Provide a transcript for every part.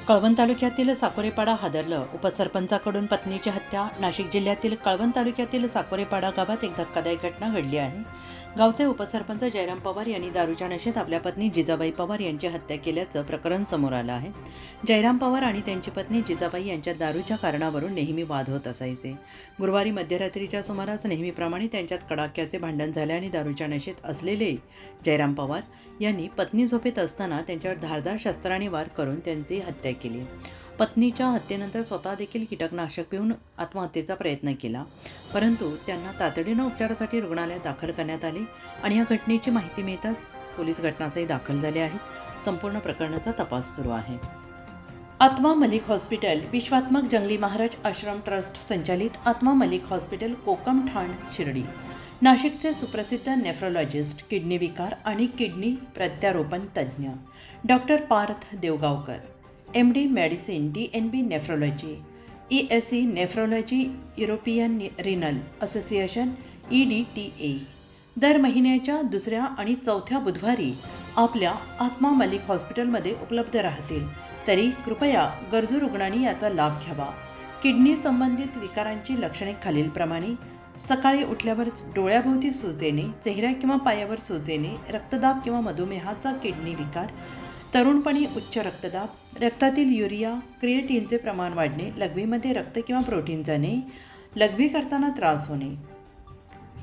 कळवण तालुक्यातील साकोरेपाडा हादरलं. उपसरपंचाकडून पत्नीची हत्या. नाशिक जिल्ह्यातील कळवण तालुक्यातील साकोरेपाडा गावात एक धक्कादायक घटना घडली आहे. गावचे उपसरपंच जयराम पवार यांनी दारूच्या नशेत आपल्या पत्नी जिजाबाई पवार यांची हत्या केल्याचं प्रकरण समोर आलं आहे. जयराम पवार आणि त्यांची पत्नी जिजाबाई यांच्यात दारूच्या कारणावरून नेहमी वाद होत असायचे. गुरुवारी मध्यरात्रीच्या सुमारास नेहमीप्रमाणे त्यांच्यात कडाक्याचे भांडण झाले आणि दारूच्या नशेत असलेले जयराम पवार यांनी पत्नी झोपेत असताना त्यांच्यावर धारदार शस्त्राने वार करून त्यांची हत्या केली. पत्नीच्या हत्येनंतर स्वतः देखील कीटकनाशक पिऊन आत्महत्येचा प्रयत्न केला, परंतु त्यांना तातडीनं उपचारासाठी रुग्णालयात दाखल करण्यात आले आणि या घटनेची माहिती मिळताच पोलीस घटनास्थळी दाखल झाले आहेत. संपूर्ण प्रकरणाचा तपास सुरू आहे. आत्मा मलिक हॉस्पिटल विश्वात्मक जंगली महाराज आश्रम ट्रस्ट संचालित आत्मा मलिक हॉस्पिटल कोकम ठाण शिर्डी नाशिकचे सुप्रसिद्ध नेफ्रोलॉजिस्ट, किडनी विकार आणि किडनी प्रत्यारोपण तज्ज्ञ doctor Parth Devgaonkar, MD medicine, DNB nephrology, ESE nephrology, European renal association EDTA दर महिन्याच्या दुसऱ्या आणि चौथ्या बुधवारी आपल्या आत्मा मलिक हॉस्पिटलमध्ये उपलब्ध राहतील. तरी कृपया गरजू रुग्णांनी याचा लाभ घ्यावा. किडनी संबंधित विकारांची लक्षणे खालीलप्रमाणे: सकाळी उठल्यावर डोळ्याभोवती सूज येणे, चेहऱ्या किंवा पायावर सूज येणे, रक्तदाब किंवा मधुमेहाचा किडनी विकार, तरुणपणी उच्च रक्तदाब, रक्तातील युरिया क्रिएटिनचे प्रमाण वाढणे, लघवीमध्ये रक्त किंवा प्रोटीन जाणे, लघवी करताना त्रास होणे.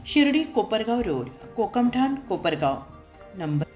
शिर्डी कोपरगाव रोड, कोकमठाण, कोपरगाव. नंबर